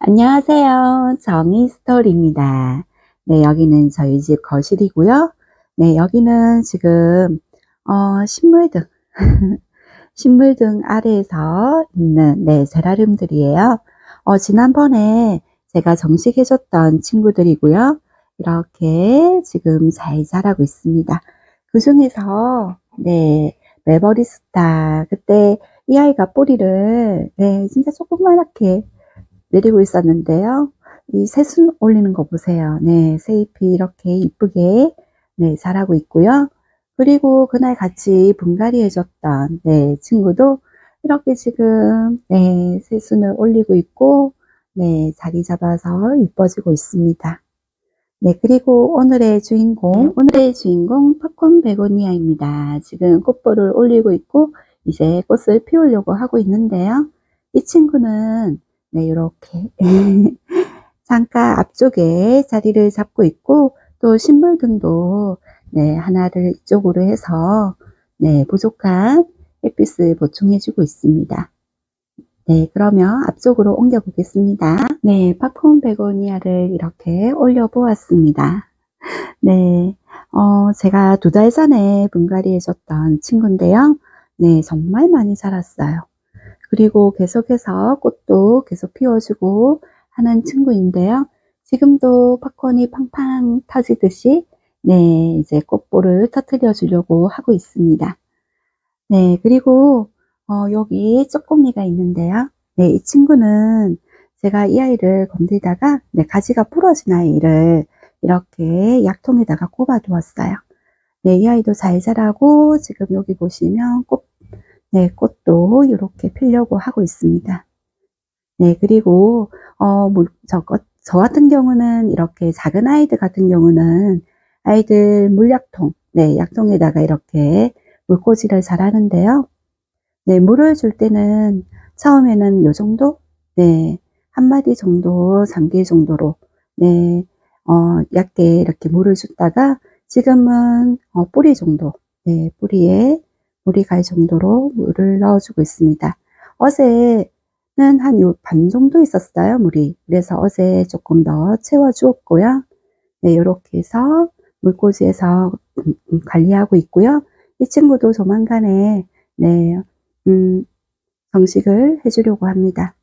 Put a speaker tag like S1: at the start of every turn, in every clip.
S1: 안녕하세요. 정의 스토리입니다. 네, 여기는 저희 집 거실이고요. 네, 여기는 지금 식물등, 식물등 아래에서 있는 제라늄들이에요. 지난번에 제가 정식해줬던 친구들이고요. 이렇게 지금 잘 자라고 있습니다. 그 중에서 메버리스타, 그때 이 아이가 뿌리를 진짜 조그맣게 내리고 있었는데요. 이 새순 올리는 거 보세요. 네, 새잎이 이렇게 이쁘게 자라고 있고요. 그리고 그날 같이 분갈이 해줬던 친구도 이렇게 지금 새순을 올리고 있고 자리 잡아서 이뻐지고 있습니다. 그리고 오늘의 주인공 팝콘 베고니아입니다. 지금 꽃볼을 올리고 있고 이제 꽃을 피우려고 하고 있는데요. 이 친구는 이렇게 창가 앞쪽에 자리를 잡고 있고 또 식물등도 하나를 이쪽으로 해서 부족한 햇빛을 보충해주고 있습니다. 그러면 앞쪽으로 옮겨 보겠습니다. 팝콘 베고니아를 이렇게 올려 보았습니다. 제가 2달 전에 분갈이 해줬던 친구인데요. 정말 많이 자랐어요. 그리고 계속해서 꽃도 계속 피워주고 하는 친구인데요. 지금도 팝콘이 팡팡 터지듯이 이제 꽃볼을 터뜨려 주려고 하고 있습니다. 그리고 여기 쪼꼬미가 있는데요. 이 친구는 제가 이 아이를 건들다가 가지가 부러진 아이를 이렇게 약통에다가 꼽아 두었어요. 이 아이도 잘 자라고 지금 여기 보시면 꽃도 이렇게 피려고 하고 있습니다. 그리고 저 같은 경우는 이렇게 작은 아이들 같은 경우는 아이들 물약통, 약통에다가 이렇게 물꽂이를 잘 하는데요. 물을 줄 때는 처음에는 요 정도? 한 마디 정도 잠길 정도로, 얇게 이렇게 물을 줬다가 지금은 뿌리 정도, 뿌리에 물이 갈 정도로 물을 넣어주고 있습니다. 어제는 한 요 반 정도 있었어요, 물이. 그래서 어제 조금 더 채워주었고요. 요렇게 해서 물꽂이에서 관리하고 있고요. 이 친구도 조만간에 정식을 해주려고 합니다.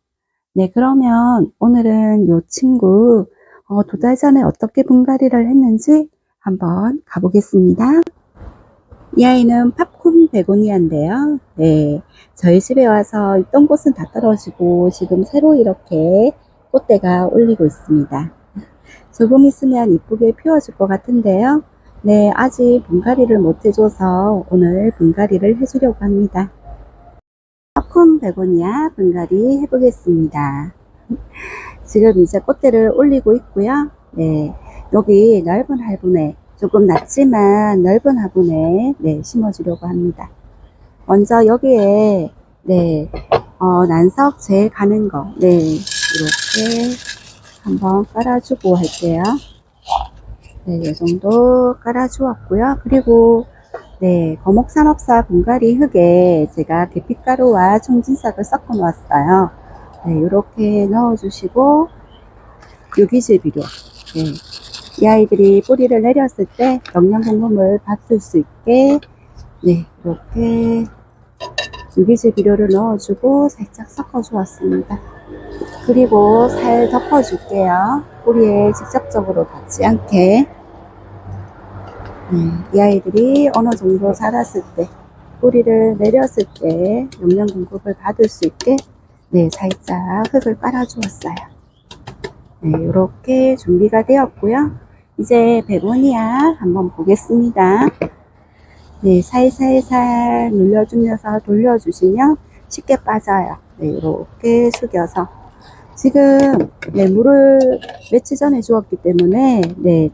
S1: 그러면 오늘은 요 친구 2달 전에 어떻게 분갈이를 했는지 한번 가보겠습니다. 이 아이는 팝콘 베고니아인데요. 저희 집에 와서 있던 꽃은 다 떨어지고 지금 새로 이렇게 꽃대가 올리고 있습니다. 조금 있으면 이쁘게 피워줄 것 같은데요. 아직 분갈이를 못 해줘서 오늘 분갈이를 해주려고 합니다. 팝콘 베고니아 분갈이 해보겠습니다. 지금 이제 꽃대를 올리고 있고요. 여기 넓은 화분에 조금 낮지만 넓은 화분에 심어주려고 합니다. 먼저 여기에 난석 재 가는 거 이렇게 한번 깔아주고 할게요. 이 정도 깔아주었고요. 그리고 거목산업사 분갈이 흙에 제가 계피가루와 청진싹을 섞어 놓았어요. 이렇게 넣어주시고 유기질 비료, 이 아이들이 뿌리를 내렸을 때 영양 공급을 받을 수 있게 이렇게 유기질 비료를 넣어주고 살짝 섞어 주었습니다. 그리고 살 덮어 줄게요. 뿌리에 직접적으로 닿지 않게. 이 아이들이 어느 정도 자랐을 때 뿌리를 내렸을 때 영양 공급을 받을 수 있게 살짝 흙을 깔아 주었어요. 이렇게 준비가 되었고요. 이제 베고니아 한번 보겠습니다. 살살살 눌러주면서 돌려주시면 쉽게 빠져요. 이렇게 숙여서 지금 물을 며칠 전에 주었기 때문에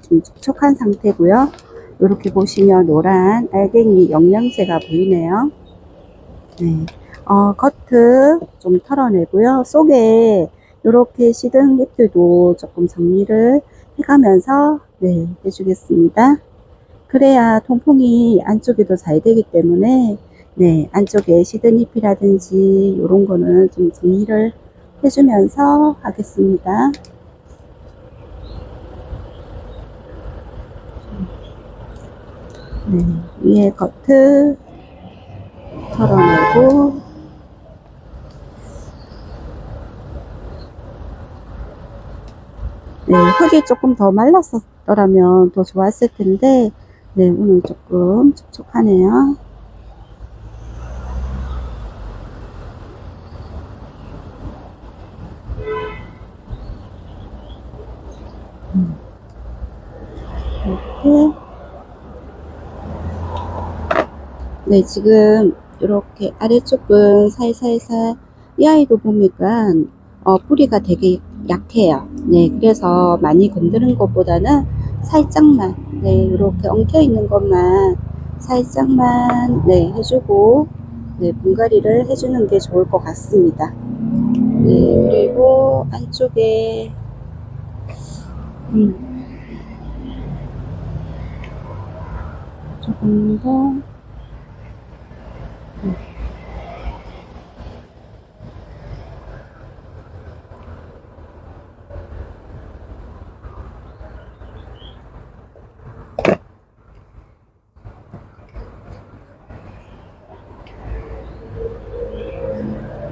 S1: 좀 촉촉한 상태고요. 이렇게 보시면 노란 알갱이 영양제가 보이네요. 겉을 좀 털어내고요. 속에 이렇게 시든 잎들도 조금 정리를 해가면서 해주겠습니다. 그래야 통풍이 안쪽에도 잘 되기 때문에 안쪽에 시든 잎이라든지 이런 거는 좀 정리를 해주면서 하겠습니다. 네, 위에 겉을 털어내고, 네, 흙이 조금 더 말랐었더라면 더 좋았을 텐데, 네, 오늘 조금 촉촉하네요. 이렇게. 네, 지금 이렇게 아래쪽은 살살살, 이 아이도 보니까 뿌리가 되게 약해요. 네, 그래서 많이 건드는 것보다는 살짝만, 네, 이렇게 엉켜 있는 것만 살짝만, 네, 해주고, 네, 분갈이를 해주는 게 좋을 것 같습니다. 네, 그리고 안쪽에 음, 조금 더.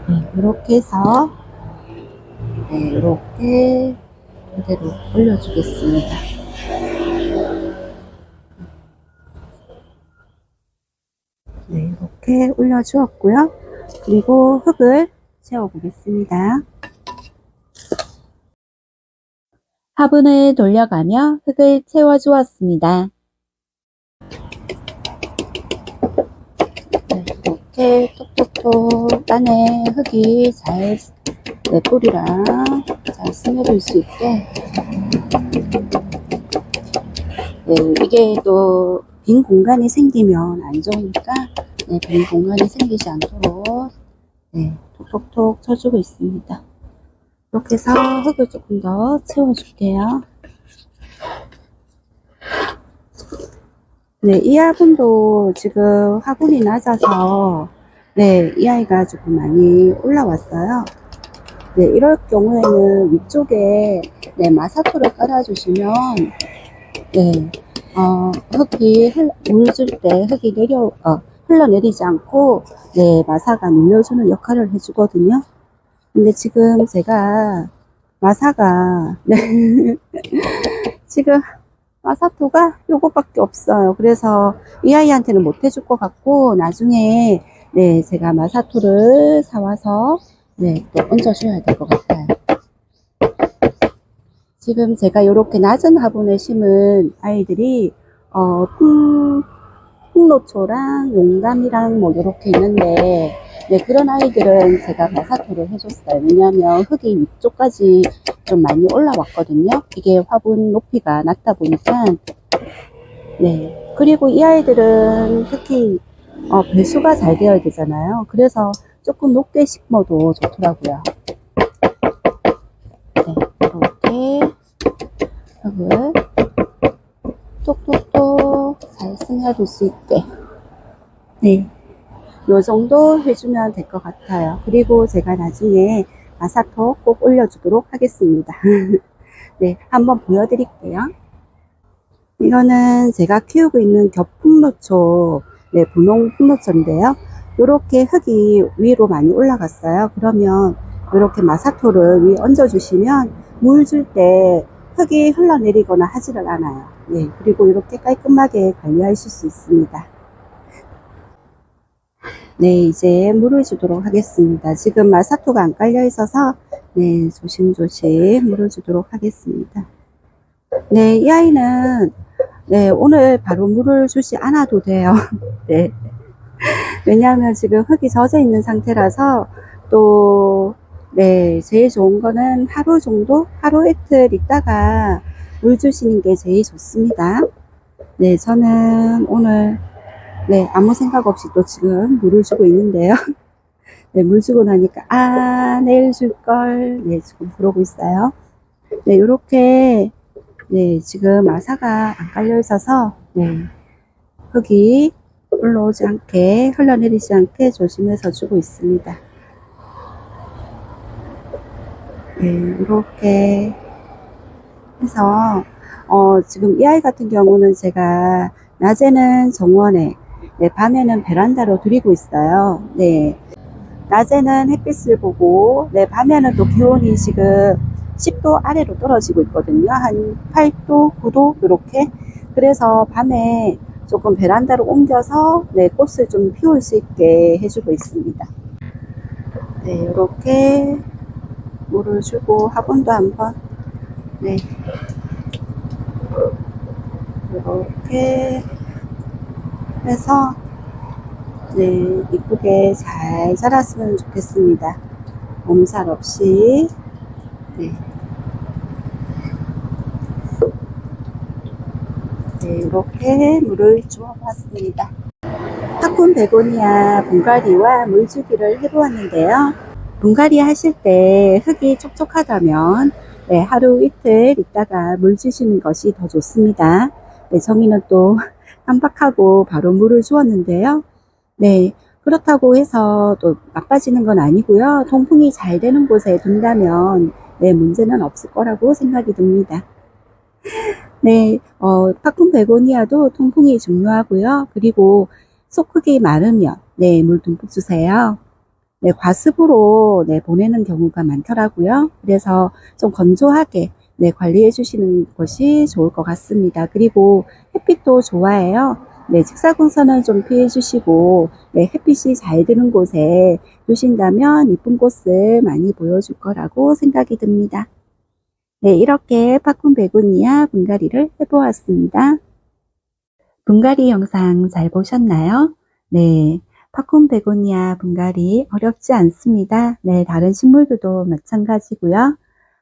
S1: 네, 이렇게 해서 네, 이렇게 그대로 올려주겠습니다. 네, 이렇게 올려주었고요. 그리고 흙을 채워보겠습니다. 화분을 돌려가며 흙을 채워주었습니다. 네, 이렇게 톡톡톡 안에 흙이 잘, 네, 뿌리랑 잘 스며들 수 있게. 네, 이게 또 빈 공간이 생기면 안 좋으니까, 네, 빈 공간이 생기지 않도록, 네, 톡톡톡 쳐주고 있습니다. 이렇게 해서 흙을 조금 더 채워줄게요. 네, 이 화분도 지금 화분이 낮아서, 네, 이 아이가 조금 많이 올라왔어요. 네, 이럴 경우에는 위쪽에, 네, 마사토를 깔아주시면, 네, 흙이, 물 줄 때 흙이 흘러내리지 않고, 네, 마사가 눌려주는 역할을 해주거든요. 근데 지금 제가 마사가, 네, 지금 마사토가 요거밖에 없어요. 그래서 이 아이한테는 못 해줄 것 같고, 나중에, 네, 제가 마사토를 사와서, 네, 또 얹어줘야 될 것 같아요. 지금 제가 이렇게 낮은 화분에 심은 아이들이, 풍노초랑 용감이랑 뭐 이렇게 있는데, 네, 그런 아이들은 제가 마사토를 해줬어요. 왜냐하면 흙이 위쪽까지 좀 많이 올라왔거든요. 이게 화분 높이가 낮다 보니까. 네. 그리고 이 아이들은 특히 배수가 잘 되어야 되잖아요. 그래서 조금 높게 심어도 좋더라고요. 네, 이렇게 흙을 톡톡톡 잘 스며들 수 있게, 네, 요 정도 해주면 될 것 같아요. 그리고 제가 나중에 마사토 꼭 올려주도록 하겠습니다. 네, 한번 보여드릴게요. 이거는 제가 키우고 있는 겹풍노초, 네, 분홍 풍노초인데요. 이렇게 흙이 위로 많이 올라갔어요. 그러면 이렇게 마사토를 위에 얹어주시면 물 줄 때 흙이 흘러내리거나 하지를 않아요. 네, 그리고 이렇게 깔끔하게 관리하실 수 있습니다. 네, 이제 물을 주도록 하겠습니다. 지금 마사토가 안 깔려 있어서, 네, 조심조심 물을 주도록 하겠습니다. 네, 이 아이는, 네, 오늘 바로 물을 주지 않아도 돼요. 네. 왜냐하면 지금 흙이 젖어 있는 상태라서, 또, 네, 제일 좋은 거는 하루 정도, 하루 이틀 있다가 물 주시는 게 제일 좋습니다. 네, 저는 오늘, 네, 아무 생각 없이 또 지금 물을 주고 있는데요. 네, 물 주고 나니까, 아, 내일 줄걸. 네, 지금 그러고 있어요. 네, 요렇게, 네, 지금 마사가 안 깔려 있어서, 네, 흙이 올라오지 않게, 흘러내리지 않게 조심해서 주고 있습니다. 네, 이렇게 해서 지금 이 아이 같은 경우는 제가 낮에는 정원에, 네, 밤에는 베란다로 들이고 있어요. 네, 낮에는 햇빛을 보고, 네, 밤에는 또 기온이 지금 10도 아래로 떨어지고 있거든요. 한 8도, 9도 이렇게. 그래서 밤에 조금 베란다로 옮겨서 네, 꽃을 좀 피울 수 있게 해주고 있습니다. 네, 이렇게 물을 주고 화분도 한번, 네, 이렇게 해서 네, 이쁘게 잘 자랐으면 좋겠습니다. 몸살 없이. 네, 네, 이렇게 물을 주어봤습니다. 팝콘 베고니아 분갈이와 물주기를 해보았는데요. 분갈이 하실 때 흙이 촉촉하다면 네, 하루 이틀 있다가 물 주시는 것이 더 좋습니다. 네, 정이는 또 깜빡하고 바로 물을 주었는데요. 네, 그렇다고 해서 또 나빠지는 건 아니고요. 통풍이 잘 되는 곳에 둔다면 네, 문제는 없을 거라고 생각이 듭니다. 네, 팝콘 베고니아도 통풍이 중요하고요. 그리고 속 흙이 마르면 네, 물 듬뿍 주세요. 네, 과습으로 네, 보내는 경우가 많더라고요. 그래서 좀 건조하게 네, 관리해 주시는 것이 좋을 것 같습니다. 그리고 햇빛도 좋아해요. 네, 직사광선은 좀 피해 주시고 네, 햇빛이 잘 드는 곳에 두신다면 이쁜 꽃을 많이 보여줄 거라고 생각이 듭니다. 네, 이렇게 팝콘 베고니아 분갈이를 해보았습니다. 분갈이 영상 잘 보셨나요? 네, 팝콘 베고니아 분갈이 어렵지 않습니다. 네, 다른 식물들도 마찬가지고요.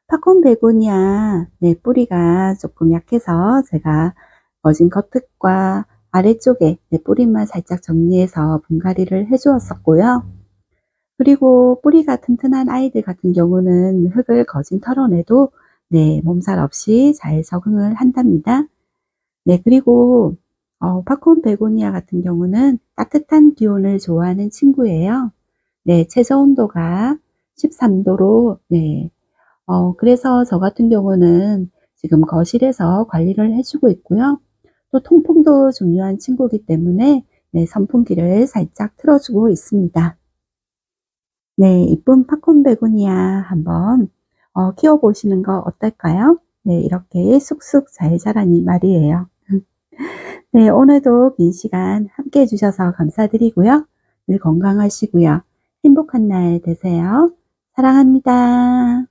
S1: 팝콘 베고니아 네, 뿌리가 조금 약해서 제가 거진 겉흙과 아래쪽에 네, 뿌리만 살짝 정리해서 분갈이를 해주었었고요. 그리고 뿌리가 튼튼한 아이들 같은 경우는 흙을 거진 털어내도 네, 몸살 없이 잘 적응을 한답니다. 네, 그리고 팝콘 베고니아 같은 경우는 따뜻한 기온을 좋아하는 친구예요. 네, 최저 온도가 13도로 네, 그래서 저 같은 경우는 지금 거실에서 관리를 해주고 있고요. 또 통풍도 중요한 친구이기 때문에 네, 선풍기를 살짝 틀어주고 있습니다. 네, 이쁜 팝콘 베고니아 한번 키워보시는 거 어떨까요? 네, 이렇게 쑥쑥 잘 자라니 말이에요. 네, 오늘도 긴 시간 함께 해주셔서 감사드리고요. 늘 건강하시고요. 행복한 날 되세요. 사랑합니다.